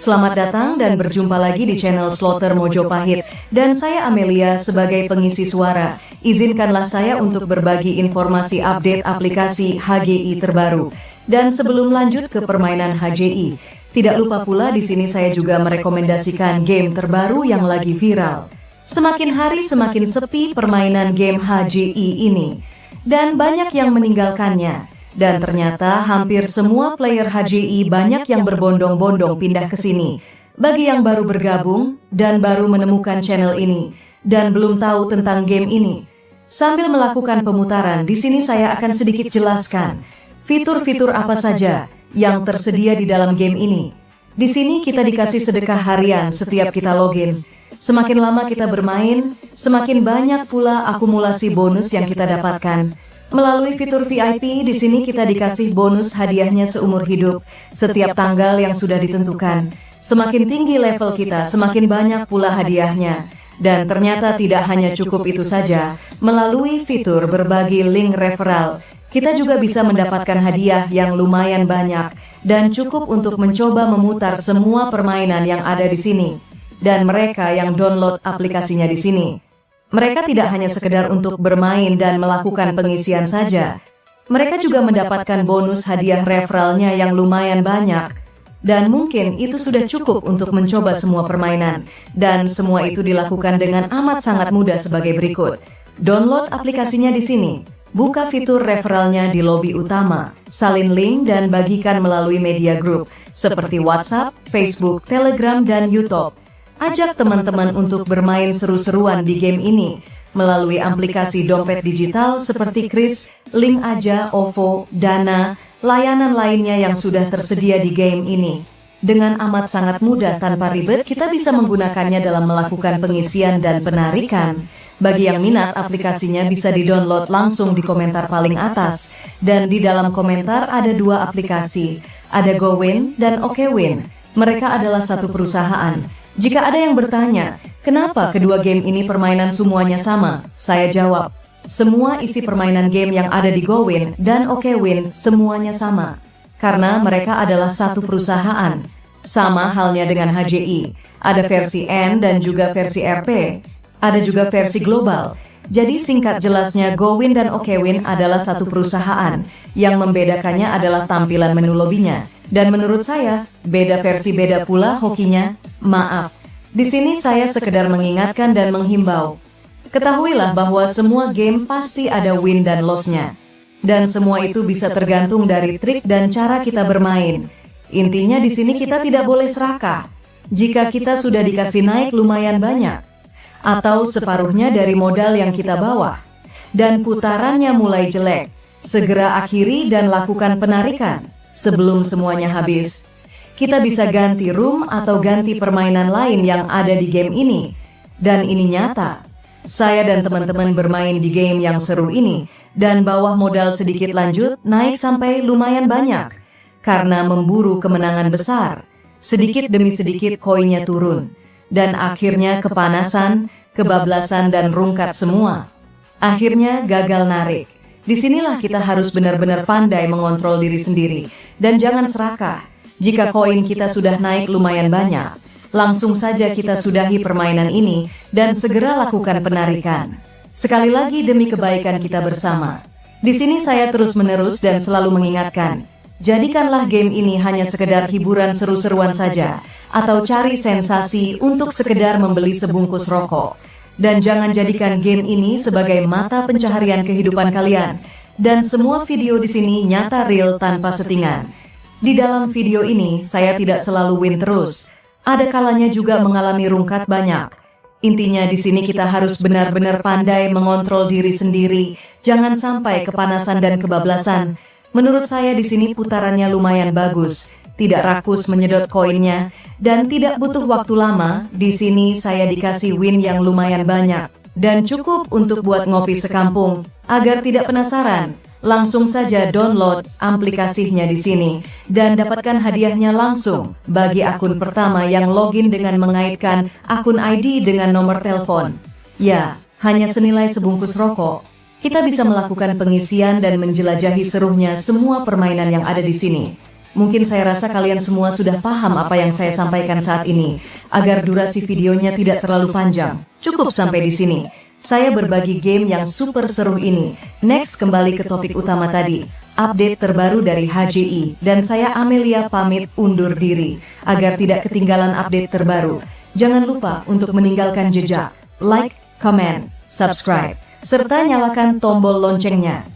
Selamat datang dan berjumpa lagi di channel Slotter Mojopahit. Dan saya Amelia sebagai pengisi suara. Izinkanlah saya untuk berbagi informasi update aplikasi HGI terbaru. Dan sebelum lanjut ke permainan HGI, tidak lupa pula di sini saya juga merekomendasikan game terbaru yang lagi viral. Semakin hari semakin sepi permainan game HGI ini. Dan banyak yang meninggalkannya. Dan ternyata hampir semua player HGI banyak yang berbondong-bondong pindah ke sini. Bagi yang baru bergabung dan baru menemukan channel ini dan belum tahu tentang game ini, sambil melakukan pemutaran, di sini saya akan sedikit jelaskan fitur-fitur apa saja yang tersedia di dalam game ini. Di sini kita dikasih sedekah harian setiap kita login. Semakin lama kita bermain, semakin banyak pula akumulasi bonus yang kita dapatkan. Melalui fitur VIP, di sini kita dikasih bonus hadiahnya seumur hidup setiap tanggal yang sudah ditentukan. Semakin tinggi level kita, semakin banyak pula hadiahnya. Dan ternyata tidak hanya cukup itu saja. Melalui fitur berbagi link referral, kita juga bisa mendapatkan hadiah yang lumayan banyak dan cukup untuk mencoba memutar semua permainan yang ada di sini. Dan mereka yang download aplikasinya di sini, mereka tidak hanya sekedar untuk bermain dan melakukan pengisian saja. Mereka juga mendapatkan bonus hadiah referralnya yang lumayan banyak. Dan mungkin itu sudah cukup untuk mencoba semua permainan. Dan semua itu dilakukan dengan amat sangat mudah sebagai berikut. Download aplikasinya di sini. Buka fitur referralnya di lobi utama. Salin link dan bagikan melalui media group seperti WhatsApp, Facebook, Telegram, dan YouTube. Ajak teman-teman untuk bermain seru-seruan di game ini melalui aplikasi dompet digital seperti Kris, Link Aja, OVO, Dana, layanan lainnya yang sudah tersedia di game ini. Dengan amat sangat mudah tanpa ribet, kita bisa menggunakannya dalam melakukan pengisian dan penarikan. Bagi yang minat, aplikasinya bisa di-download langsung di komentar paling atas. Dan di dalam komentar ada dua aplikasi, ada GoWin dan OKWin. Mereka adalah satu perusahaan. Jika ada yang bertanya, kenapa kedua game ini permainan semuanya sama? Saya jawab, semua isi permainan game yang ada di GoWin dan OKWin semuanya sama. Karena mereka adalah satu perusahaan. Sama halnya dengan HGI. Ada versi N dan juga versi RP. Ada juga versi global. Jadi singkat jelasnya, GoWin dan OKWin adalah satu perusahaan. Yang membedakannya adalah tampilan menu lobinya. Dan menurut saya, beda versi beda pula hokinya. Maaf, di sini saya sekedar mengingatkan dan menghimbau. Ketahuilah bahwa semua game pasti ada win dan loss-nya. Dan semua itu bisa tergantung dari trik dan cara kita bermain. Intinya di sini kita tidak boleh serakah. Jika kita sudah dikasih naik lumayan banyak, atau separuhnya dari modal yang kita bawa, dan putarannya mulai jelek, segera akhiri dan lakukan penarikan. Sebelum semuanya habis, kita bisa ganti room atau ganti permainan lain yang ada di game ini. Dan ini nyata. Saya dan teman-teman bermain di game yang seru ini, dan bawah modal sedikit lanjut, naik sampai lumayan banyak. Karena memburu kemenangan besar, sedikit demi sedikit koinnya turun. Dan akhirnya kepanasan, kebablasan, dan rungkat semua. Akhirnya gagal narik. Disinilah kita harus benar-benar pandai mengontrol diri sendiri. Dan jangan serakah. Jika koin kita sudah naik lumayan banyak, langsung saja kita sudahi permainan ini dan segera lakukan penarikan. Sekali lagi demi kebaikan kita bersama. Di sini saya terus-menerus dan selalu mengingatkan, jadikanlah game ini hanya sekedar hiburan seru-seruan saja, atau cari sensasi untuk sekedar membeli sebungkus rokok. Dan jangan jadikan game ini sebagai mata pencaharian kehidupan kalian. Dan semua video di sini nyata real tanpa settingan. Di dalam video ini, saya tidak selalu win terus. Ada kalanya juga mengalami rungkat banyak. Intinya di sini kita harus benar-benar pandai mengontrol diri sendiri. Jangan sampai kepanasan dan kebablasan. Menurut saya di sini putarannya lumayan bagus. Tidak rakus menyedot koinnya, dan tidak butuh waktu lama. Di sini saya dikasih win yang lumayan banyak, dan cukup untuk buat ngopi sekampung. Agar tidak penasaran, langsung saja download aplikasinya di sini, dan dapatkan hadiahnya langsung bagi akun pertama yang login dengan mengaitkan akun ID dengan nomor telepon. Ya, hanya senilai sebungkus rokok. Kita bisa melakukan pengisian dan menjelajahi serunya semua permainan yang ada di sini. Mungkin saya rasa kalian semua sudah paham apa yang saya sampaikan saat ini. Agar durasi videonya tidak terlalu panjang, cukup sampai di sini. Saya berbagi game yang super seru ini. Next, kembali ke topik utama tadi. Update terbaru dari HJI. Dan saya Amelia pamit undur diri. Agar tidak ketinggalan update terbaru, jangan lupa untuk meninggalkan jejak, like, comment, subscribe, serta nyalakan tombol loncengnya.